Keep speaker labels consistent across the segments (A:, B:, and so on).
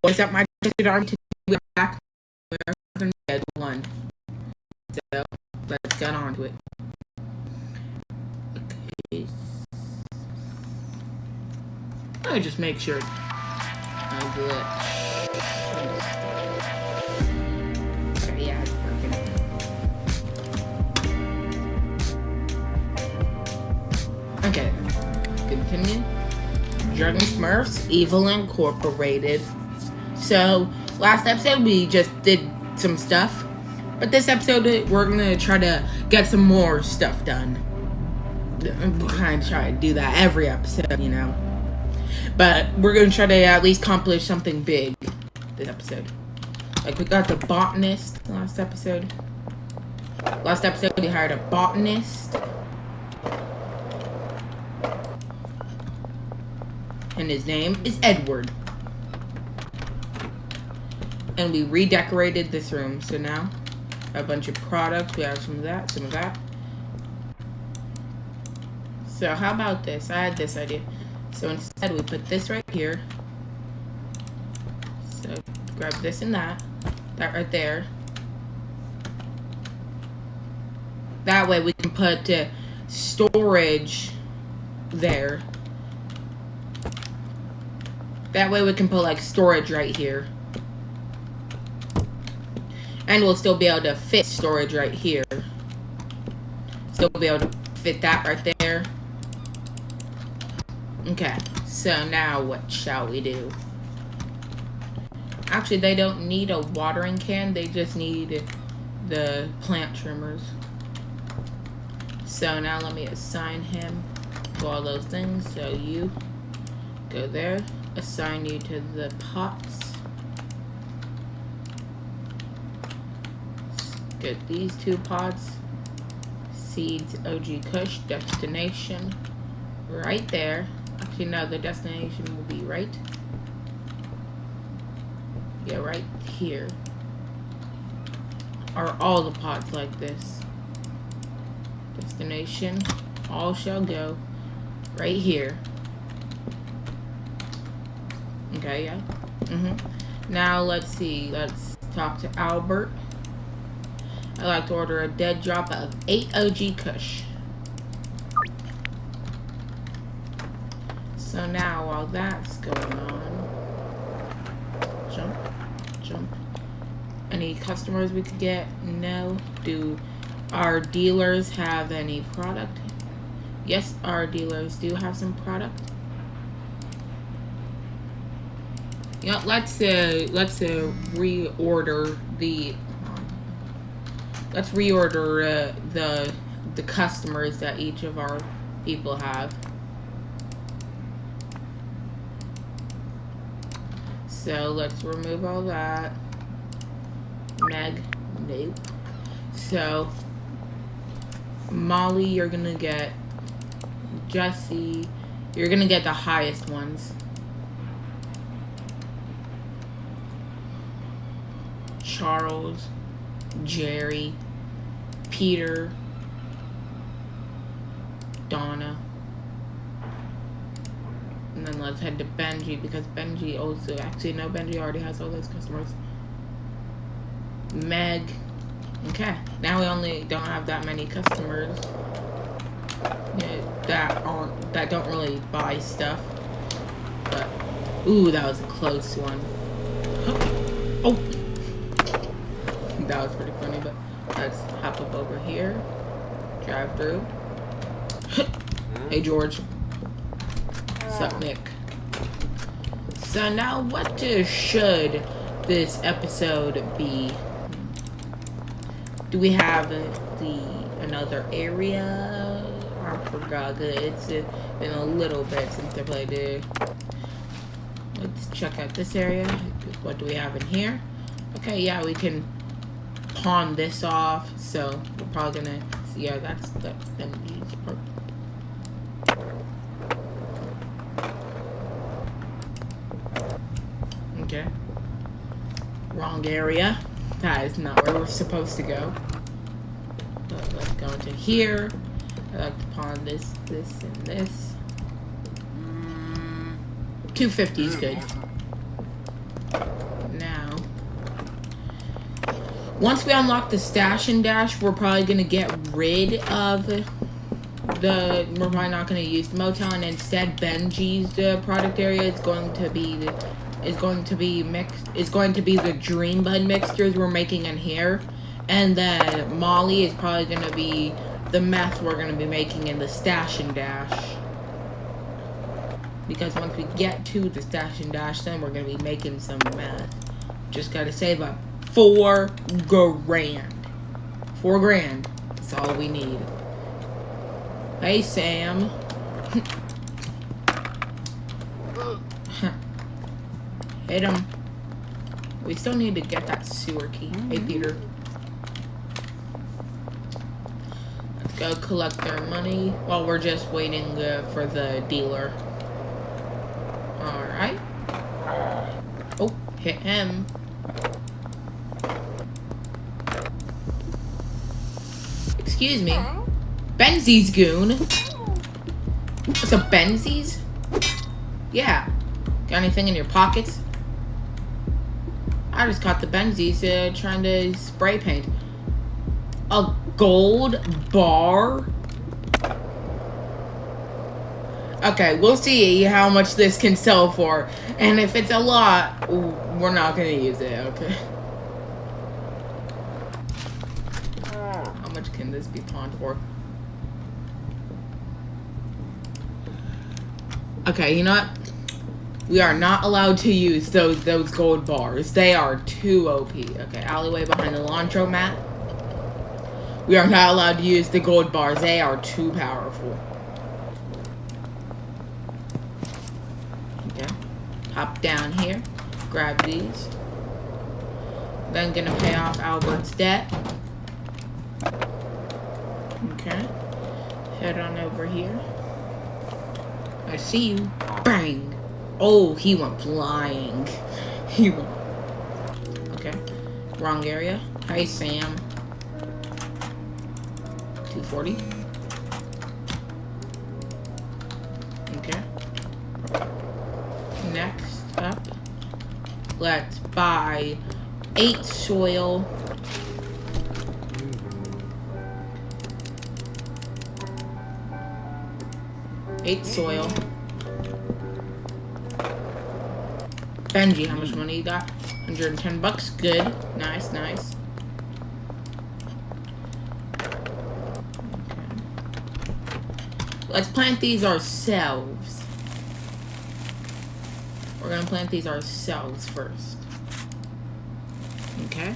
A: What's up, my twisted army? Today we're back with Dead One. So let's get on to it. Okay. Let me just make sure. No glitch. Okay, yeah, it's working. Okay, continue. Dragon Smurfs Evil Incorporated. So, last episode we just did some stuff. But this episode we're gonna try to get some more stuff done. We're kind of try to do that every episode, you know. But we're gonna try to at least accomplish something big this episode. Like we got the botanist last episode. Last episode we hired a botanist. And his name is Edward. And we redecorated this room. So now, a bunch of products. We have some of that, some of that. So how about this? I had this idea. So instead we put this right here. So grab this and that. That right there. That way we can put storage there. That way we can put like storage right here. And we'll still be able to fit storage right here. Still be able to fit that right there. Okay, so now what shall we do? Actually, they don't need a watering can. They just need the plant trimmers. So now let me assign him to all those things. So you go there. Assign you to the pots. Get these 2 pots. Seeds, OG Kush, destination. Right there. Actually, no, the destination will be right. Yeah, right here. Are all the pots like this? Destination. All shall go right here. Okay, yeah. Now, let's see. Let's talk to Albert. I'd like to order a dead drop of 8 OG Kush. So now, while that's going on, jump. Any customers we could get? No. Do our dealers have any product? Yes, our dealers do have some product. Yeah, let's reorder the. Let's reorder the customers that each of our people have. So let's remove all that. Meg, nope. So Molly, you're gonna get. Jesse, you're gonna get the highest ones. Charles, Jerry, Peter, Donna. And then let's head to Benji, because Benji also, actually no, Benji already has all those customers. Meg. Okay, now we only don't have that many customers that don't really buy stuff. But, ooh, that was a close one. Oh! That was pretty funny, but let's hop up over here. Drive through. Hey, George. Sup, Nick? So now, what should this episode be? Do we have another area? I forgot. It's been a little bit since I played it. Let's check out this area. What do we have in here? Okay, yeah, we can pawn this off. So we're probably gonna see. Yeah, that's Benji's part. Okay. Wrong area. That is not where we're supposed to go. But let's go into here. I like to pawn this, and this. 250 is good. Once we unlock the stash and dash, we're probably gonna get rid of we're probably not gonna use the motel, and instead Benji's product area is going to be the Dream Bud mixtures we're making in here, and then Molly is probably gonna be the meth we're gonna be making in the stash and dash. Because once we get to the stash and dash, then we're gonna be making some meth. Just gotta save up $4 grand. $4 grand. That's all we need. Hey, Sam. Hit him. We still need to get that sewer key. Hey, Peter. Let's go collect their money while we're just waiting for the dealer. Alright. Oh, hit him. Excuse me. Benzi's goon. What's a Benzi's? Yeah. Got anything in your pockets? I just caught the Benzi's trying to spray paint. A gold bar? Okay, we'll see how much this can sell for. And if it's a lot, we're not going to use it, okay? How much can this be pawned for? Okay, you know what? We are not allowed to use those gold bars. They are too OP. Okay, alleyway behind the laundromat. We are not allowed to use the gold bars. They are too powerful. Okay. Hop down here. Grab these. Then gonna pay off Albert's debt. Okay. Head on over here. I see you. Bang! Oh, he went flying. He went. Okay. Wrong area. Hey, Sam. 240. Okay. Next up, let's buy 8 soil. Benji, how much money you got? 110 bucks. Good. Nice, nice. Okay. Let's plant these ourselves. We're gonna plant these ourselves first. Okay.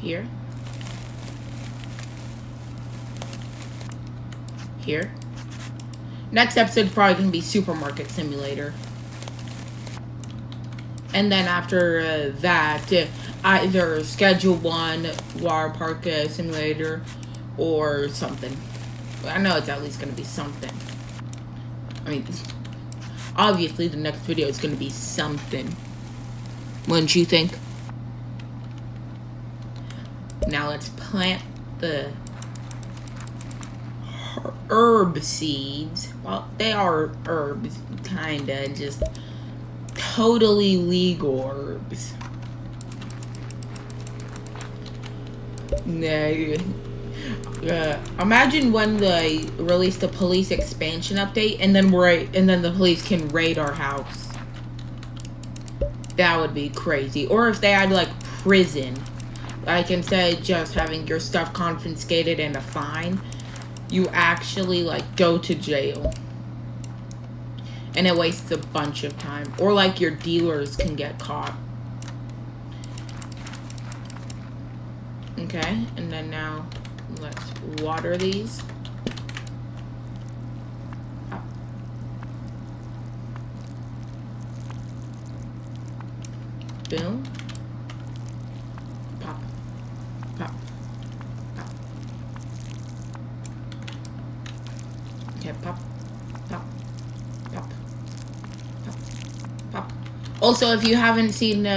A: Here. Here. Next episode probably gonna be Supermarket Simulator. And then after that, either Schedule 1 Water Park Simulator or something. I know it's at least gonna be something. I mean, obviously the next video is gonna be something. Wouldn't you think? Now let's plant the herb seeds. Well, they are herbs, kinda, just totally legal herbs. Imagine when they release the police expansion update, and then the police can raid our house. That would be crazy. Or if they had like prison, like instead of just having your stuff confiscated and a fine, you actually like go to jail. And it wastes a bunch of time. Or like your dealers can get caught. Okay, and then now let's water these. Pop. Boom. Pop. Pop. Pop. Okay, pop. Pop. Pop. Pop. Pop. Also, if you haven't seen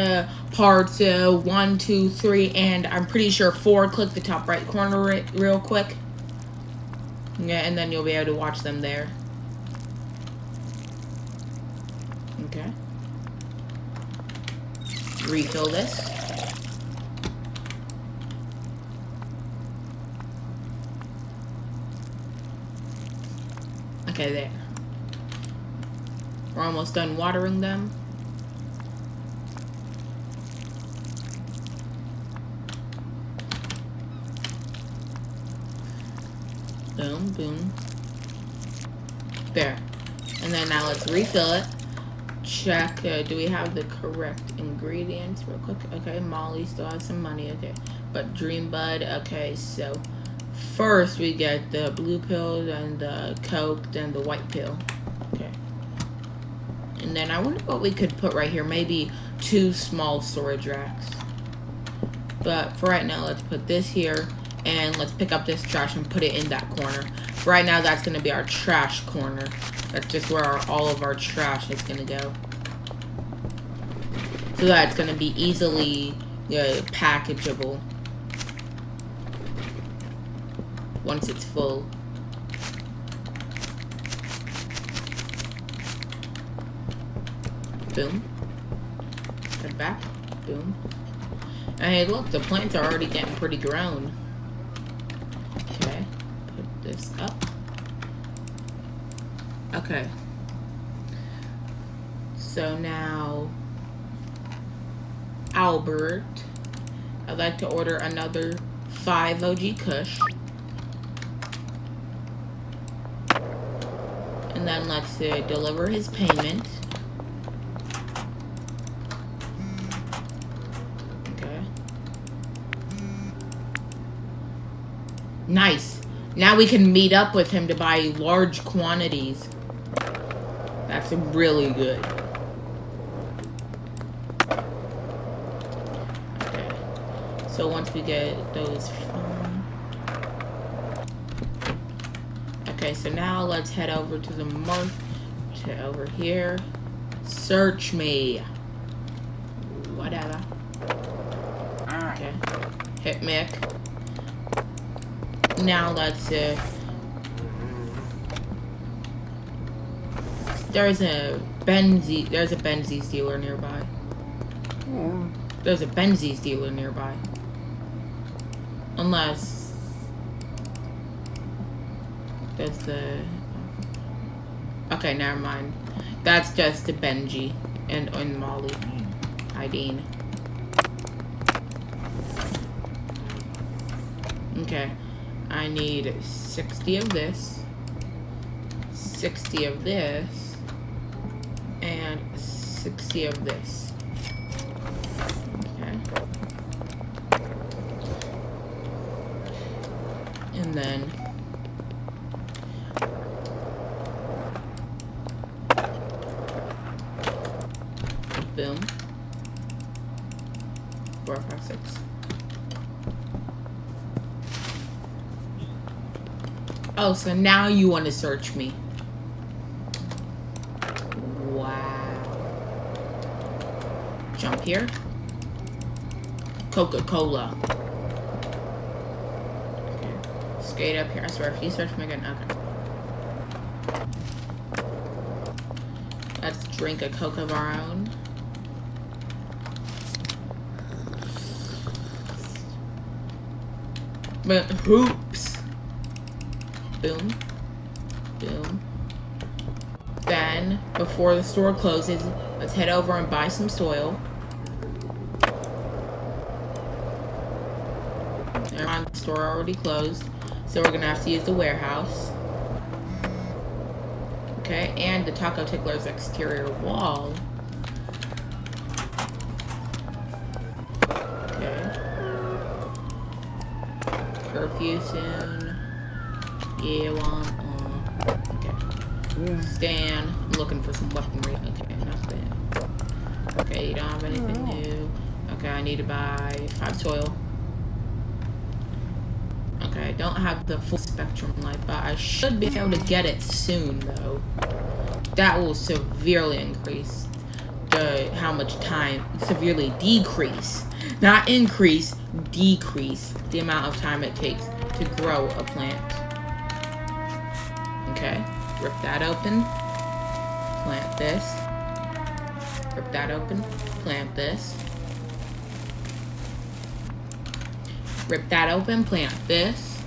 A: parts 1, 2, 3, and I'm pretty sure 4, click the top right corner real quick. Yeah, and then you'll be able to watch them there. Okay. Refill this. Okay, there. We're almost done watering them. Boom, boom. There. And then now let's refill it. Check, do we have the correct ingredients real quick? Okay, Molly still has some money, okay. But Dream Bud, okay, so first we get the blue pill, then the Coke, then the white pill. Okay. And then I wonder what we could put right here. Maybe 2 small storage racks. But for right now, let's put this here. And let's pick up this trash and put it in that corner. For right now, that's going to be our trash corner. That's just where all of our trash is going to go. So that it's going to be easily packageable. Once it's full. Boom. Head back. Boom. And hey, look, the plants are already getting pretty grown. Okay. Put this up. Okay. So now, Albert, I'd like to order another 5 OG Kush. And then let's deliver his payment. Okay. Nice. Now we can meet up with him to buy large quantities. That's really good. Okay. So once we get those okay, so now let's head over to the over here. Search me. Whatever. Okay. Hit Mick. Now let's there's a Benzi's dealer nearby. There's a Benzi's dealer nearby. Unless there's the okay, never mind. That's just the Benji and Molly. Ideen. Okay. I need 60 of this, 60 of this, and 60 of this. Okay. And then boom. 4, 5, 6. Oh, so now you want to search me. Wow. Jump here. Coca-Cola. Okay. Skate up here. I swear, if you search me again, okay. Let's drink a Coke of our own. But hoops. Boom. Boom. Then, before the store closes, let's head over and buy some soil. Never mind, the store already closed. So we're going to have to use the warehouse. Okay, and the Taco Tickler's exterior wall. Okay. Curfew soon. Yeah, okay. Stand. I'm looking for some weaponry. Okay, nothing. Okay, you don't have anything new. Okay, I need to buy 5 soil. Okay, I don't have the full spectrum light, but I should be able to get it soon, though. That will severely increase how much time, severely decrease, not increase, decrease the amount of time it takes to grow a plant. Okay, rip that open, plant this, rip that open, plant this, rip that open, plant this,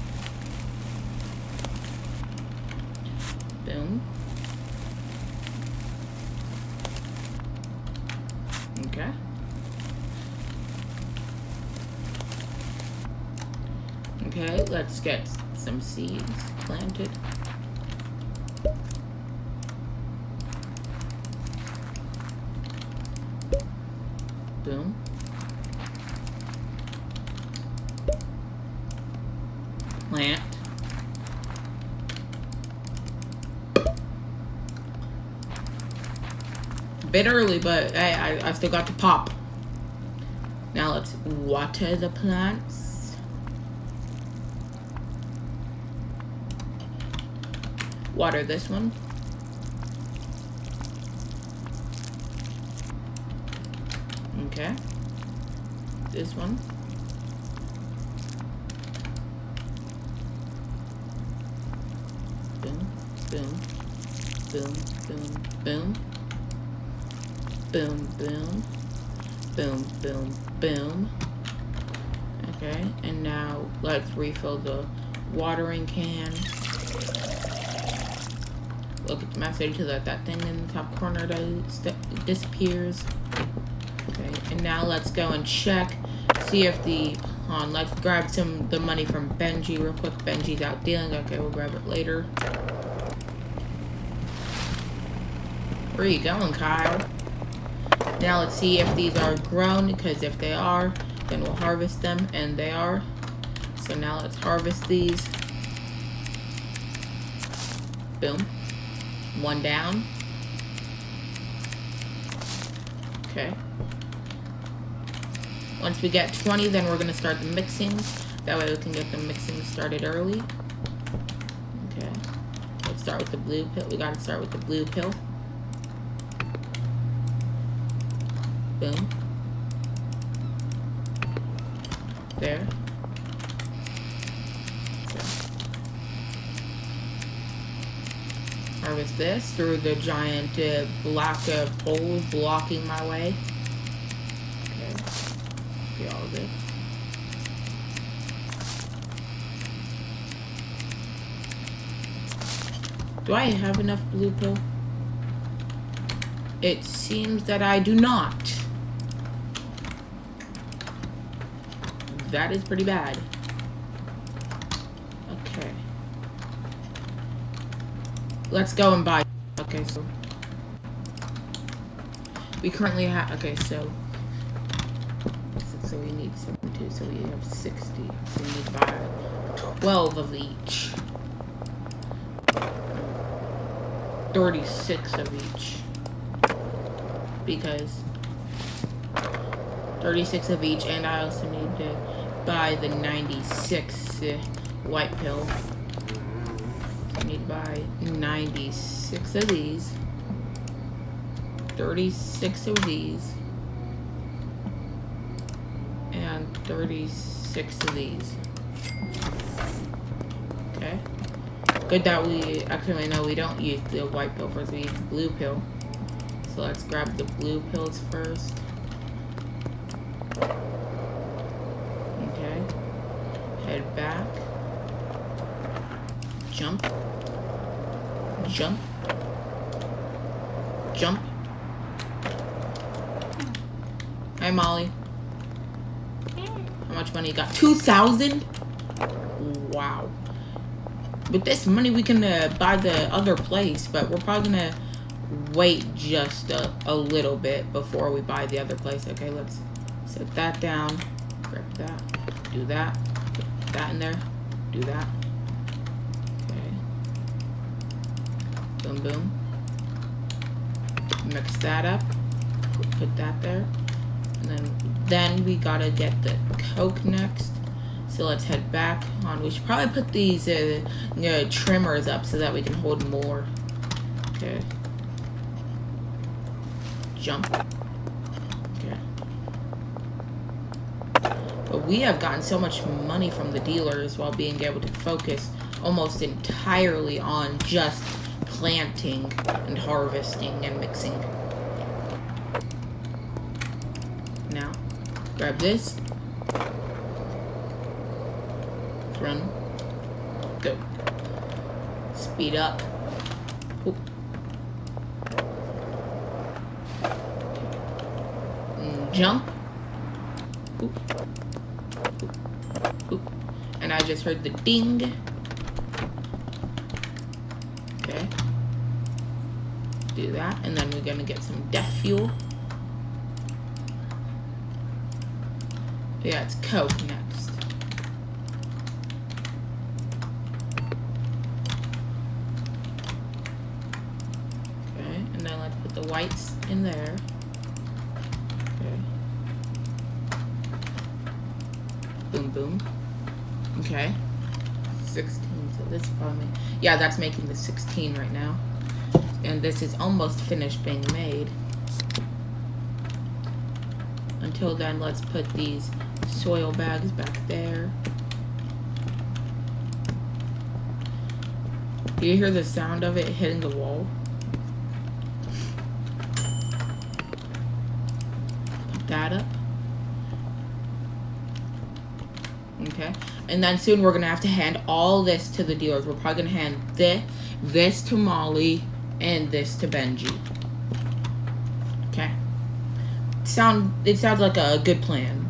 A: boom, okay. Okay, let's get some seeds planted. Boom. Plant. A bit early, but hey, I still got to pop. Now let's water the plants. Water this one. Okay. This one. Boom, boom, boom, boom, boom. Boom, boom. Boom, boom, boom. Okay, and now let's refill the watering can. Look at the message so that thing in the top corner disappears. Okay, and now let's go and check, see if let's grab the money from Benji real quick. Benji's out dealing. Okay, we'll grab it later. Where are you going, Kyle? Now let's see if these are grown, because if they are, then we'll harvest them, and they are. So now let's harvest these. Boom. One down. Okay. Once we get 20, then we're going to start the mixing. That way we can get the mixing started early. Okay. Let's start with the blue pill. We got to start with the blue pill. Boom. There. Okay. Harvest this through the giant block of holes blocking my way. Okay. See all of it. Do I have enough blue pill? It seems that I do not. That is pretty bad. Okay. Let's go and buy. Okay, so we currently have. Okay, so we need 72. So we have 60. So we need to buy 12 of each. 36 of each. Because 36 of each, and I also need to buy the 96 white pill. So I need to buy 96 of these, 36 of these, and 36 of these. Okay. Good that we actually no, we don't use the white pill first. We use the blue pill. So let's grab the blue pills first. Okay. Head back. Jump. Jump. Jump. Hi, Molly. How much money you got? 2,000? Wow. With this money, we can buy the other place, but we're probably gonna wait just a little bit before we buy the other place. Okay, let's set that down. Grab that. Do that. Put that in there. Do that. Okay. Boom, boom. Mix that up. Put that there. And then we gotta get the Coke next. So let's head back on. We should probably put these trimmers up so that we can hold more. Okay. Jump. Okay. But we have gotten so much money from the dealers while being able to focus almost entirely on just planting and harvesting and mixing. Now, grab this. Run. Go. Speed up. Oop. Jump. Oop. Oop. Oop. And I just heard the ding. Okay. Do that. And then we're gonna get some death fuel. Yeah, it's Coke next. Okay, and then let's put the whites in there. Okay. Boom, boom. Okay. 16, so this is probably... Yeah, that's making the 16 right now. And this is almost finished being made. Until then, let's put these soil bags back there. Do you hear the sound of it hitting the wall? Put that up. Okay. And then soon we're going to have to hand all this to the dealers. We're probably going to hand this to Molly and this to Benji. Okay. It sounds like a good plan.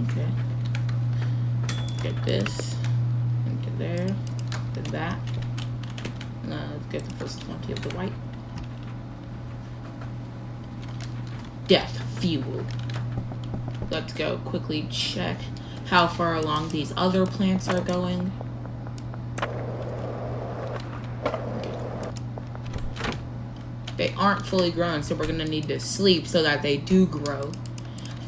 A: Okay. Get this into there. Get that. Let's get the first 20 of the white. Death fuel. Let's go quickly check how far along these other plants are going. They aren't fully grown, so we're gonna need to sleep so that they do grow.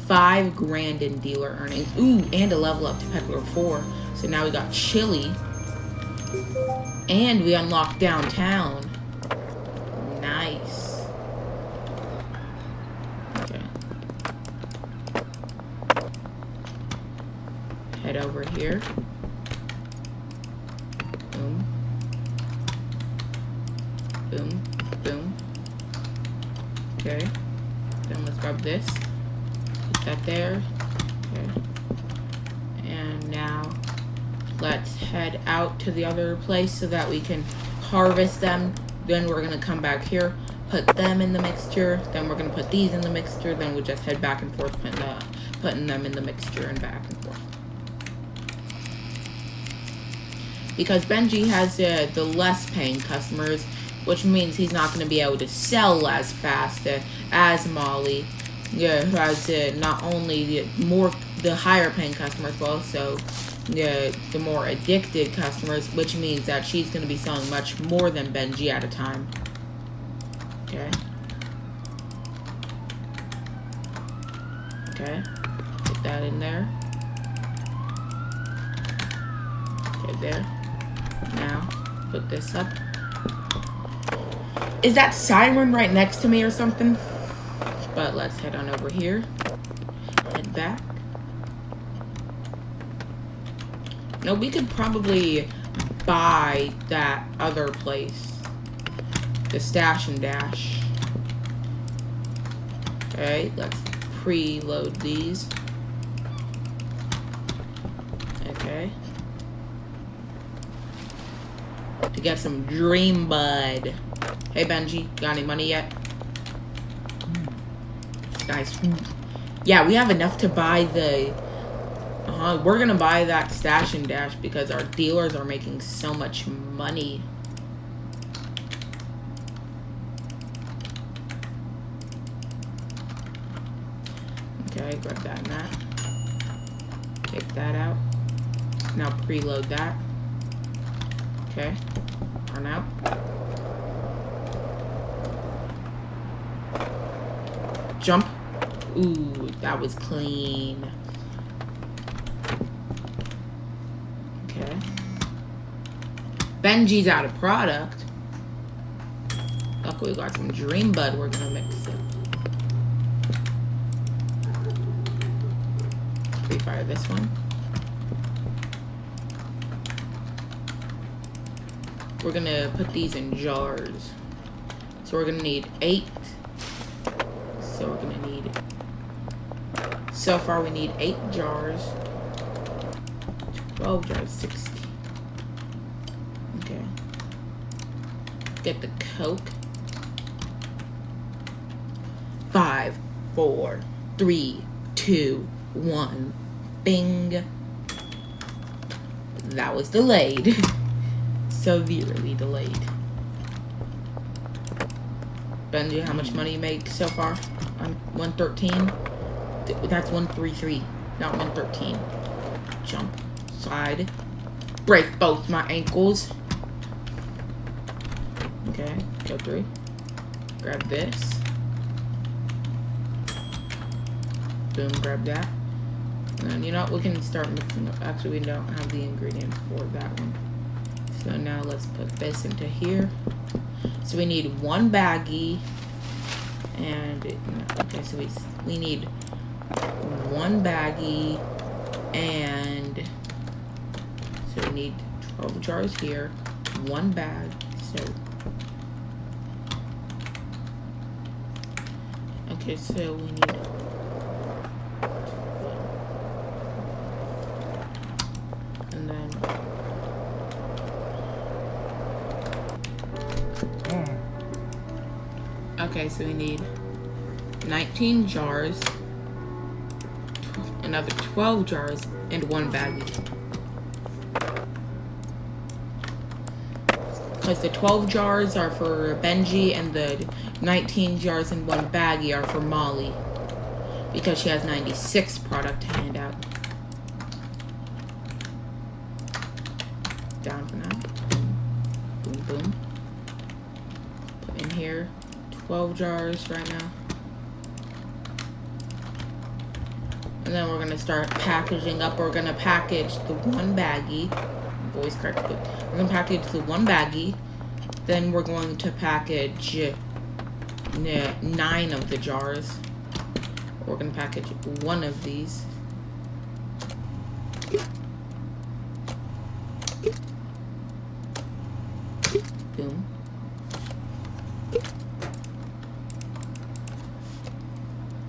A: 5 grand in dealer earnings. Ooh, and a level up to peddler 4. So now we got chili. And we unlocked downtown. Nice. Okay. Head over here. Boom. Boom. Boom. Okay. Then let's grab this. Put that there. Okay. And now let's head out to the other place so that we can harvest them. Then we're gonna come back here, put them in the mixture. Then we're gonna put these in the mixture. Then we'll just head back and forth, putting them in the mixture and back and forth. Because Benji has the less paying customers, which means he's not going to be able to sell as fast as Molly, who has not only the higher paying customers, but also the more addicted customers, which means that she's going to be selling much more than Benji at a time. Okay. Okay. Put that in there. Okay, there. Now, put this up. Is that siren right next to me or something? But let's head on over here. Head back. No, we could probably buy that other place. The Stash and Dash. Okay, let's preload these. Okay. To get some Dream Bud. Hey Benji, got any money yet? Nice. Yeah, we have enough to buy the... we're gonna buy that Stash and Dash because our dealers are making so much money. Okay, grab that and that. Take that out. Now preload that. Okay. Run out. Jump. Ooh, that was clean. Okay. Benji's out of product. Luckily we got some Dream Bud we're gonna mix it. Refire this one. We're gonna put these in jars. So we're gonna need 8. So we're gonna need, so far we need 8 jars. 12 jars, 60. Okay. Get the Coke. 5, 4, 3, 2, 1. Bing. That was delayed. Severely delayed. Benji, how much money you make so far? 113. That's 133, not 113. Jump, slide, break both my ankles. Okay, go through. Grab this. Boom, grab that. And then, you know what, we can start mixing up. Actually, we don't have the ingredients for that one. So now let's put this into here. So we need 1 baggie. And, okay, so we need 1 baggie. And, so we need 12 jars here. 1 bag. So, okay, so we need, and then, okay, so we need 19 jars, another 12 jars, and 1 baggie. Because the 12 jars are for Benji and the 19 jars and 1 baggie are for Molly. Because she has 96 product to hand out. Down for now. Boom, boom. Put in here 12 jars right now. And then we're going to start packaging up. We're going to package the 1 baggie. Voice correctly. We're going to package the 1 baggie. Then we're going to package 9 of the jars. We're going to package 1 of these. Boom.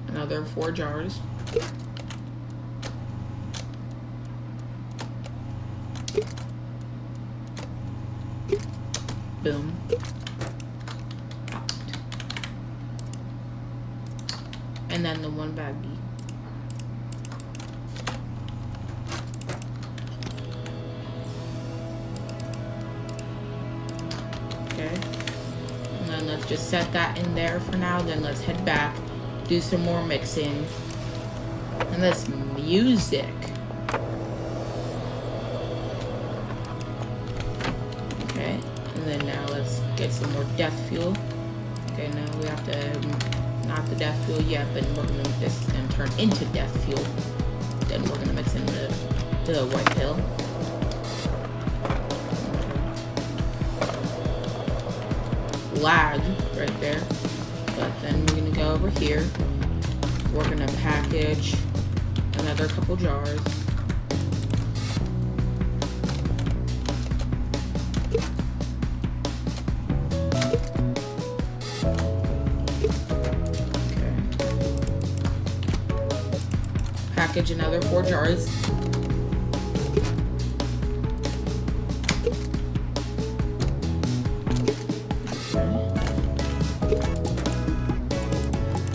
A: Another 4 jars. Boom. Popped. And then the 1 baggie. Okay. And then let's just set that in there for now. Then let's head back, do some more mixing. And this music. Okay. And then now let's get some more death fuel. Okay, now we have to, not the death fuel yet, but we're gonna, this is gonna turn into death fuel. Then we're gonna mix in the white pill. Lag right there. But then we're gonna go over here. We're gonna package another couple jars. Package another 4 jars.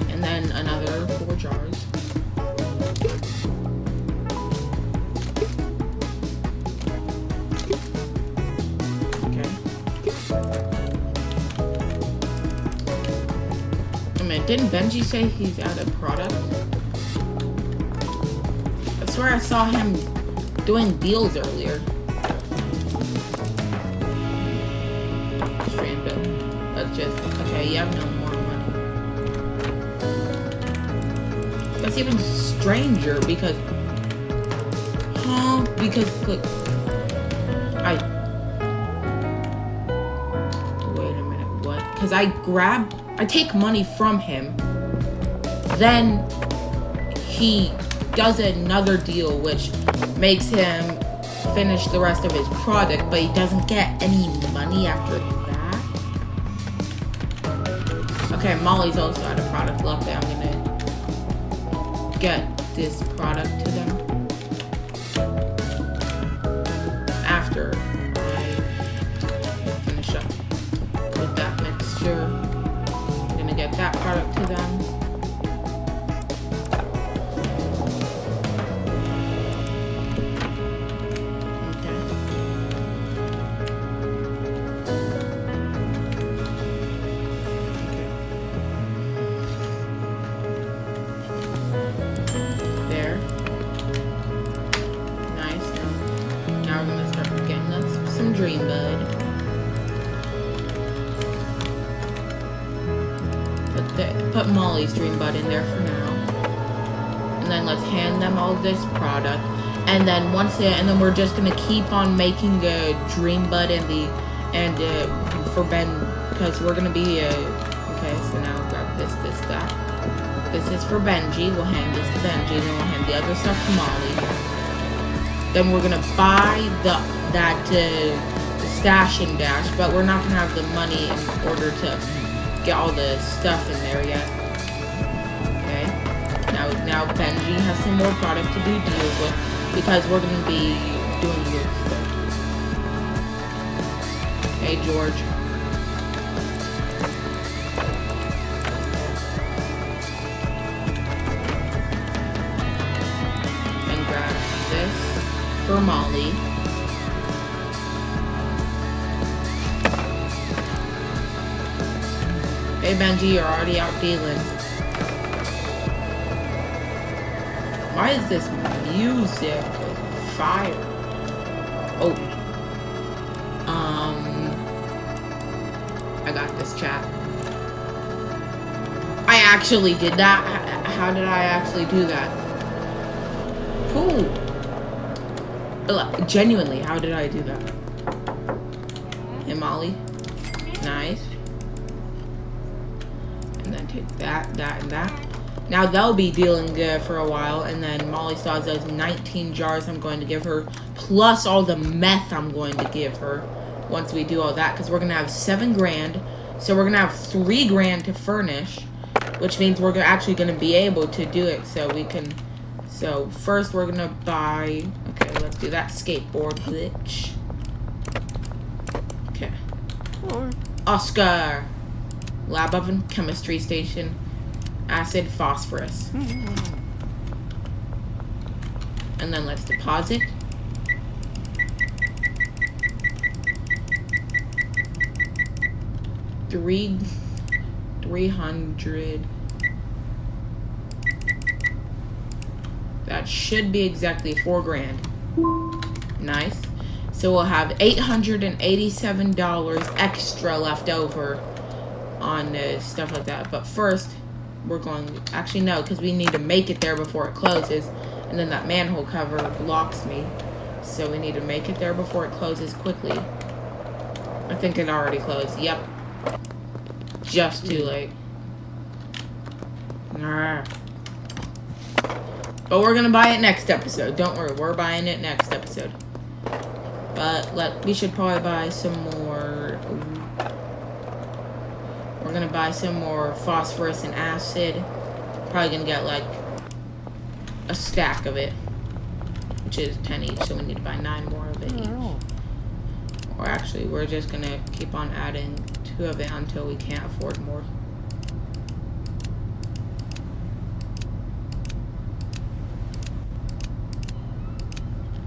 A: And then another 4 jars. Okay. I mean, didn't Benji say he's out of product? I swear I saw him doing deals earlier. Stream bill. Let's just, okay, you have no more money. That's even stranger because, because, look, wait a minute, what? Because I take money from him, then he does another deal, which makes him finish the rest of his product, but he doesn't get any money after that. Okay, Molly's also out of product. Luckily, I'm gonna get this product to them after I finish up with that mixture. I'm gonna get that product to them.
B: Dream Bud.
A: Put Molly's Dream Bud in there for now. And then let's hand them all this product. And then we're just gonna keep on making the Dream Bud for Ben, because we're gonna be okay, so now grab this, that. This is for Benji. We'll hand this to Benji, and then we'll hand the other stuff to Molly. Then we're gonna buy that stash and dash, but we're not gonna have the money in order to get all the stuff in there yet. Okay. Now Benji has some more product to do deals with, because we're gonna be doing this stuff. Hey George. And grab this for Molly. Hey Benji, you're already out dealing. Why is this music fire? Oh. I got this, chat. I actually did that. How did I actually do that? Cool. Genuinely, how did I do that? Hey Molly. Nice. And then take that, and that. Now they'll be dealing good for a while, and then Molly still has those 19 jars I'm going to give her, plus all the meth I'm going to give her once we do all that, because we're gonna have 7 grand, so we're gonna have 3 grand to furnish, which means we're actually gonna be able to do it. So we can. So first we're gonna buy. Okay, let's do that skateboard glitch. Okay. Oscar. Lab oven, chemistry station, acid, phosphorus. And then let's deposit. $300. That should be exactly 4 grand. Nice. So we'll have $887 extra left over on stuff like that. But first, we're going to, actually no, because we need to make it there before it closes, and then that manhole cover blocks me, so we need to make it there before it closes quickly. I think it already closed. Yep, just too late. But we're gonna buy it next episode. Don't worry, we're buying it next episode. But we should probably buy some more. We're gonna buy some more phosphorus and acid. Probably gonna get like a stack of it, which is 10 each, so we need to buy 9 more of it each. Or actually, we're just gonna keep on adding 2 of it until we can't afford more.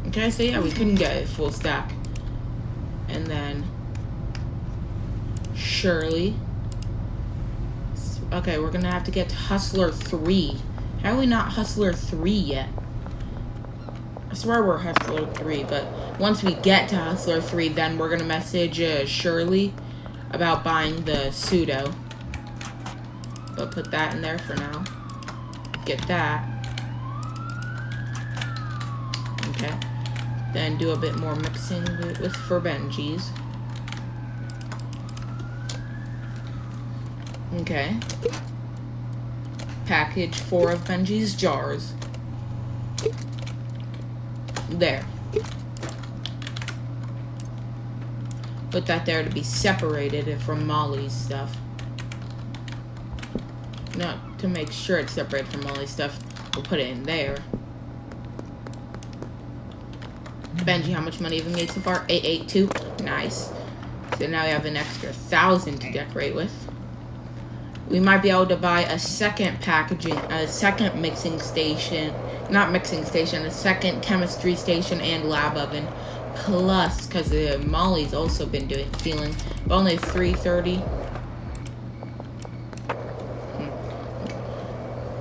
A: Okay, so yeah, we couldn't get a full stack. And then Shirley. Okay, we're gonna have to get to Hustler 3. How are we not Hustler 3 yet? I swear we're Hustler 3, but once we get to Hustler 3, then we're gonna message Shirley about buying the pseudo. But put that in there for now. Get that. Okay. Then do a bit more mixing for Benji's. Okay. Package 4 of Benji's jars. there. Put that there to be separated from Molly's stuff. Not to make sure it's separated from Molly's stuff. We'll put it in there. Benji, how much money have we made so far? 882. Nice. So now we have an extra 1,000 to decorate with. We might be able to buy a second mixing station. Not mixing station, a second chemistry station and lab oven. Plus, because Molly's also been stealing, but only 330.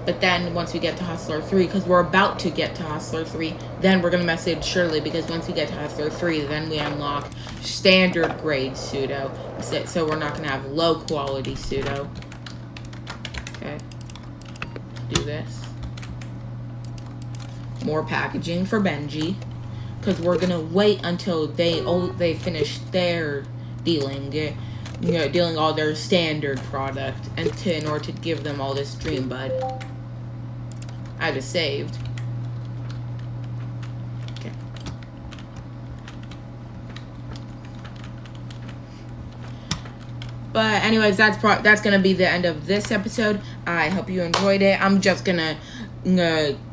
A: But then once we get to Hustler 3, because we're about to get to Hustler 3, then we're going to message Shirley, because once we get to Hustler 3, then we unlock standard grade pseudo. So we're not going to have low quality pseudo. Okay. Do this. More packaging for Benji. Because we're going to wait until they finish their dealing. Dealing all their standard product. In order to give them all this Dream Bud. I just saved. Okay. But anyways, that's gonna be the end of this episode. I hope you enjoyed it. I'm just gonna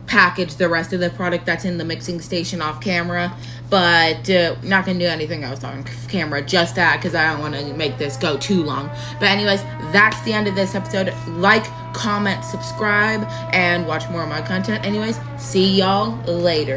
A: package the rest of the product that's in the mixing station off camera, but not gonna do anything else on camera, just that, because I don't want to make this go too long. But anyways, that's the end of this episode. Like, comment, subscribe, and watch more of my content. Anyways, see y'all later.